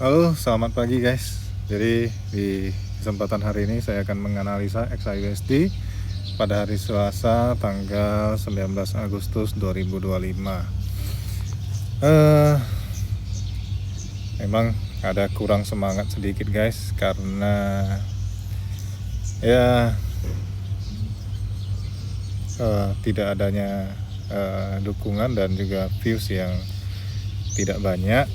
Halo, selamat pagi guys. Jadi di kesempatan hari ini saya akan menganalisa XAUSD pada hari Selasa tanggal 19 Agustus 2025. Eh, Memang ada kurang semangat sedikit guys karena ya tidak adanya dukungan dan juga views yang tidak banyak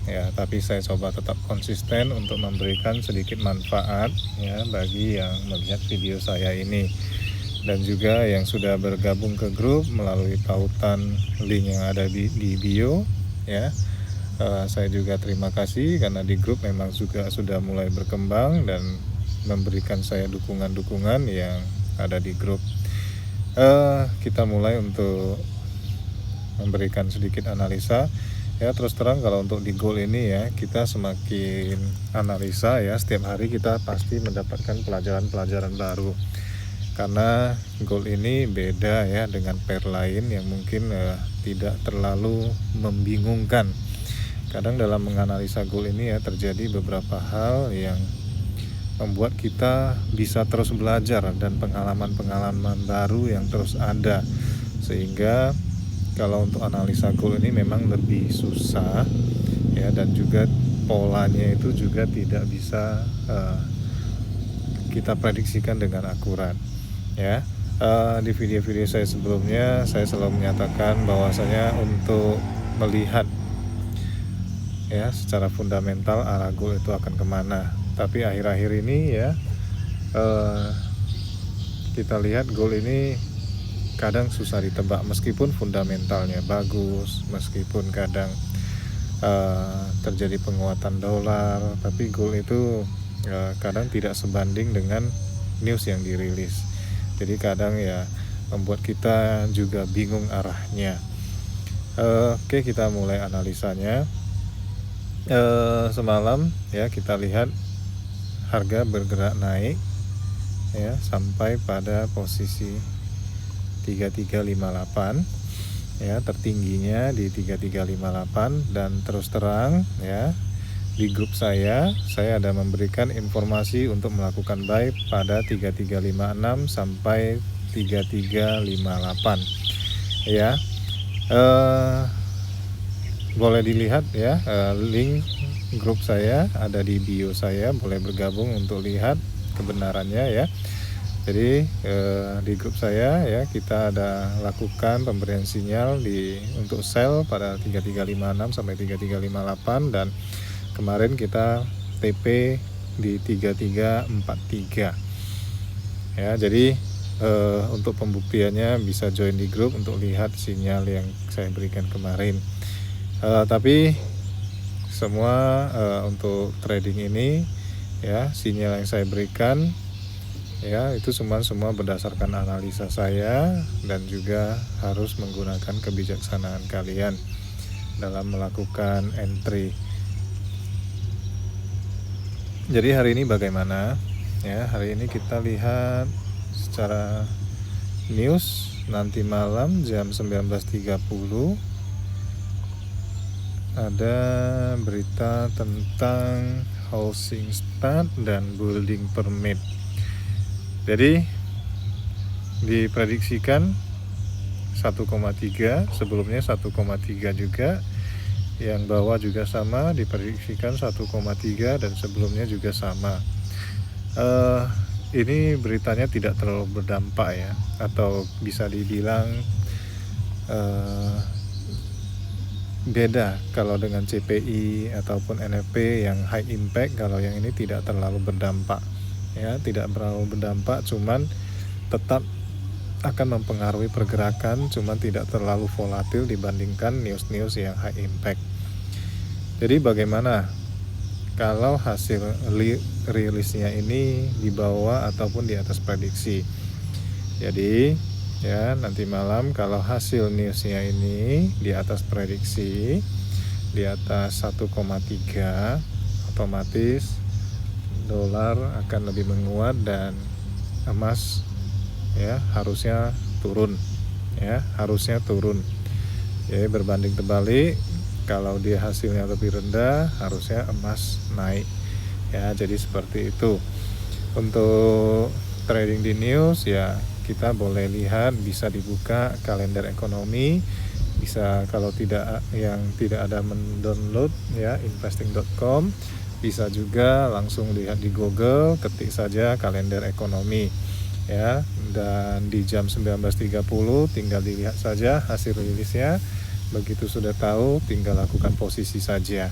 ya, tapi saya coba tetap konsisten untuk memberikan sedikit manfaat ya bagi yang melihat video saya ini, dan juga yang sudah bergabung ke grup melalui tautan link yang ada di bio ya. Saya juga terima kasih karena di grup memang juga sudah mulai berkembang dan memberikan saya dukungan-dukungan yang ada di grup. Kita mulai untuk memberikan sedikit analisa ya. Terus terang kalau untuk di goal ini ya, kita semakin analisa ya, setiap hari kita pasti mendapatkan pelajaran-pelajaran baru, karena goal ini beda ya dengan pair lain yang mungkin tidak terlalu membingungkan. Kadang dalam menganalisa goal ini ya terjadi beberapa hal yang membuat kita bisa terus belajar dan pengalaman-pengalaman baru yang terus ada, sehingga kalau untuk analisa goal ini memang lebih susah ya, dan juga polanya itu juga tidak bisa kita prediksikan dengan akurat ya. Di video-video saya sebelumnya saya selalu menyatakan bahwasanya untuk melihat ya secara fundamental arah goal itu akan kemana, tapi akhir-akhir ini ya kita lihat goal ini kadang susah ditebak meskipun fundamentalnya bagus, meskipun kadang terjadi penguatan dolar, tapi goal itu kadang tidak sebanding dengan news yang dirilis. Jadi kadang ya membuat kita juga bingung arahnya. Oke, kita mulai analisanya. Semalam ya kita lihat harga bergerak naik ya sampai pada posisi 3358 ya, tertingginya di 3358, dan terus terang ya di grup saya ada memberikan informasi untuk melakukan buy pada 3356 sampai 3358 ya. Boleh dilihat ya, link grup saya ada di bio saya, boleh bergabung untuk lihat kebenarannya ya. Jadi di grup saya ya kita ada lakukan pemberian sinyal untuk sell pada 3356 sampai 3358, dan kemarin kita TP di 3343 ya. Jadi untuk pembuktiannya bisa join di grup untuk lihat sinyal yang saya berikan kemarin. Tapi semua untuk trading ini ya, sinyal yang saya berikan ya itu semua berdasarkan analisa saya, dan juga harus menggunakan kebijaksanaan kalian dalam melakukan entry. Jadi hari ini bagaimana ya? Hari ini kita lihat secara news nanti malam jam 19.30 ada berita tentang housing start dan building permit. Jadi diprediksikan 1,3, sebelumnya 1,3 juga, yang bawah juga sama diprediksikan 1,3, dan sebelumnya juga sama. Ini beritanya tidak terlalu berdampak ya, atau bisa dibilang beda kalau dengan CPI ataupun NFP yang high impact. Kalau yang ini tidak terlalu berdampak ya, tidak terlalu berdampak, cuman tetap akan mempengaruhi pergerakan, cuman tidak terlalu volatil dibandingkan news-news yang high impact. Jadi bagaimana kalau hasil rilisnya ini di bawah ataupun di atas prediksi? Jadi ya nanti malam kalau hasil newsnya ini di atas prediksi, di atas 1,3, otomatis dolar akan lebih menguat dan emas ya harusnya turun ya, harusnya turun. Jadi berbanding terbalik Kalau dia hasilnya lebih rendah, harusnya emas naik ya. Jadi seperti itu. Untuk trading di news ya, kita boleh lihat, bisa dibuka kalender ekonomi, bisa kalau tidak ada mendownload ya investing.com, bisa juga langsung lihat di Google, ketik saja kalender ekonomi ya, dan di jam 19.30 tinggal dilihat saja hasil rilisnya. Begitu sudah tahu, tinggal lakukan posisi saja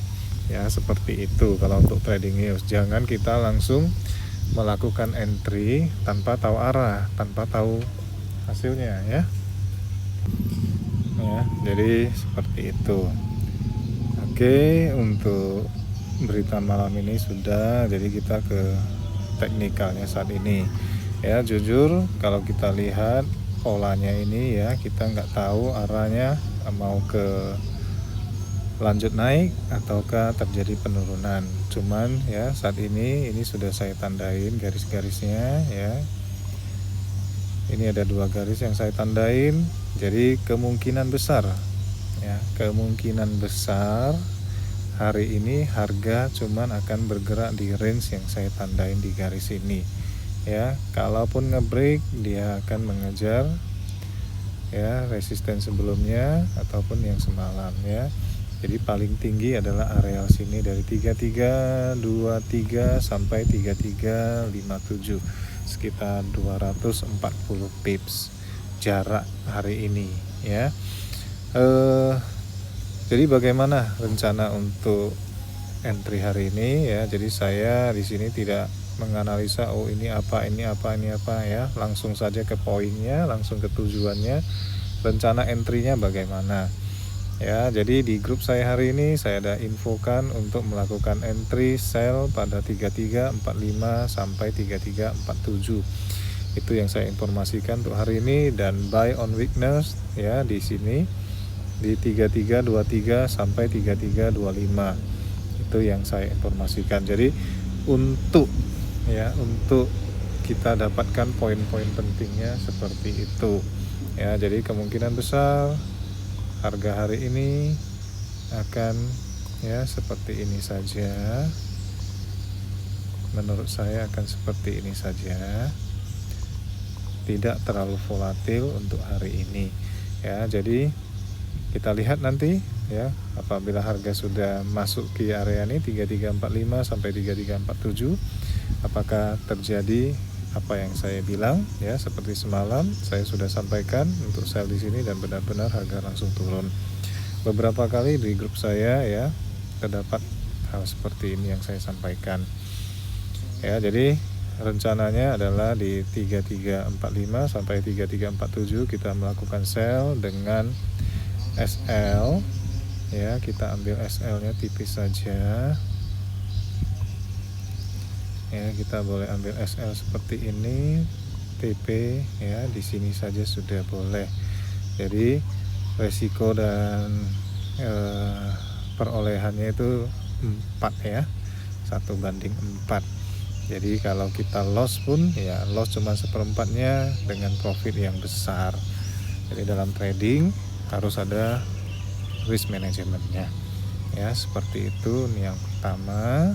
ya, seperti itu. Kalau untuk trading news, jangan kita langsung melakukan entry tanpa tahu arah, tanpa tahu hasilnya ya. Jadi seperti itu. Oke, untuk berita malam ini sudah, jadi kita ke teknikalnya saat ini ya. Jujur kalau kita lihat polanya ini ya, kita nggak tahu arahnya mau ke lanjut naik ataukah terjadi penurunan. Cuman ya saat ini sudah saya tandain garis-garisnya ya. Ini ada 2 garis yang saya tandain. Jadi kemungkinan besar ya, kemungkinan besar hari ini harga cuman akan bergerak di range yang saya tandain di garis ini ya. Kalaupun ngebreak, dia akan mengejar ya resisten sebelumnya ataupun yang semalam ya. Jadi paling tinggi adalah areal sini dari 3323 sampai 3357, sekitar 240 pips jarak hari ini ya. Jadi bagaimana rencana untuk entry hari ini ya. Jadi saya di sini tidak menganalisa ini apa ya, langsung saja ke poinnya, langsung ke tujuannya. Rencana entry-nya bagaimana ya. Jadi di grup saya hari ini saya ada infokan untuk melakukan entry sell pada 3345 sampai 3347. Itu yang saya informasikan untuk hari ini, dan buy on weakness ya di sini di 3323 sampai 3325. Itu yang saya informasikan. Jadi untuk kita dapatkan poin-poin pentingnya seperti itu ya. Jadi kemungkinan besar harga hari ini akan ya seperti ini saja. Menurut saya akan seperti ini saja, tidak terlalu volatil untuk hari ini ya. Jadi kita lihat nanti ya, apabila harga sudah masuk ke area ini 3345 sampai 3347, apakah terjadi apa yang saya bilang ya. Seperti semalam saya sudah sampaikan untuk sell di sini dan benar-benar harga langsung turun. Beberapa kali di grup saya ya terdapat hal seperti ini yang saya sampaikan ya. Jadi rencananya adalah di 3345 sampai 3347 kita melakukan sell dengan SL ya. Kita ambil SL-nya tipis saja ya. Kita boleh ambil SL seperti ini, TP ya, di sini saja sudah boleh. Jadi resiko dan perolehannya itu 4 ya, 1:4. Jadi kalau kita loss pun ya loss cuma 1/4-nya dengan profit yang besar. Jadi dalam trading harus ada risk manajemennya ya, seperti itu. Ini yang pertama.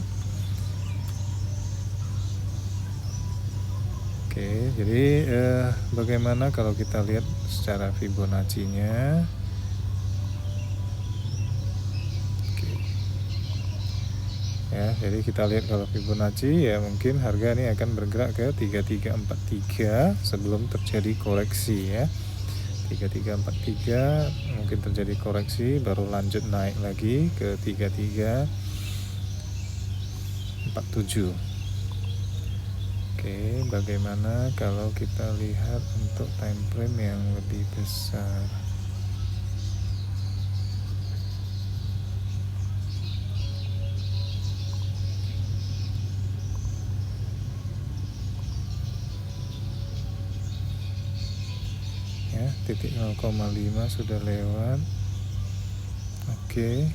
Oke, jadi bagaimana kalau kita lihat secara Fibonacci-nya? Ya, jadi kita lihat kalau Fibonacci ya, mungkin harga ini akan bergerak ke 3343 sebelum terjadi koreksi ya. 3343 mungkin terjadi koreksi, baru lanjut naik lagi ke 3347. Oke, bagaimana kalau kita lihat untuk time frame yang lebih besar? Ya, titik 0,5 sudah lewat. Oke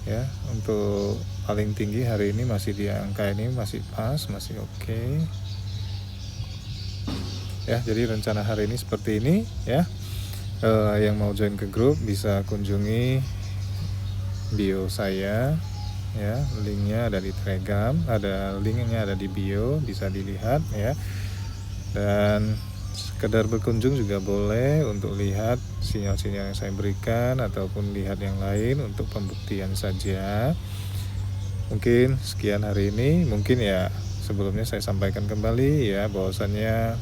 ya, untuk paling tinggi hari ini masih di angka ini, masih pas, masih oke ya. Jadi rencana hari ini seperti ini ya. Yang mau join ke grup bisa kunjungi bio saya ya, linknya ada di Telegram, linknya ada di bio, bisa dilihat ya. Dan sekedar berkunjung juga boleh untuk lihat sinyal-sinyal yang saya berikan ataupun lihat yang lain untuk pembuktian saja. Mungkin sekian hari ini, mungkin ya sebelumnya saya sampaikan kembali ya bahwasannya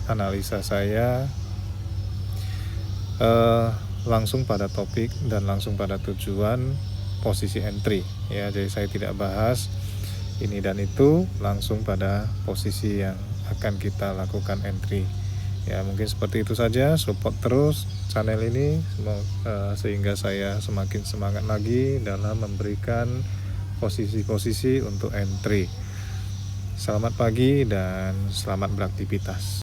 analisa saya langsung pada topik dan langsung pada tujuan posisi entry ya. Jadi saya tidak bahas ini dan itu, langsung pada posisi yang akan kita lakukan entry ya. Mungkin seperti itu saja. Support terus channel ini sehingga saya semakin semangat lagi dalam memberikan posisi-posisi untuk entry. Selamat pagi dan selamat beraktivitas.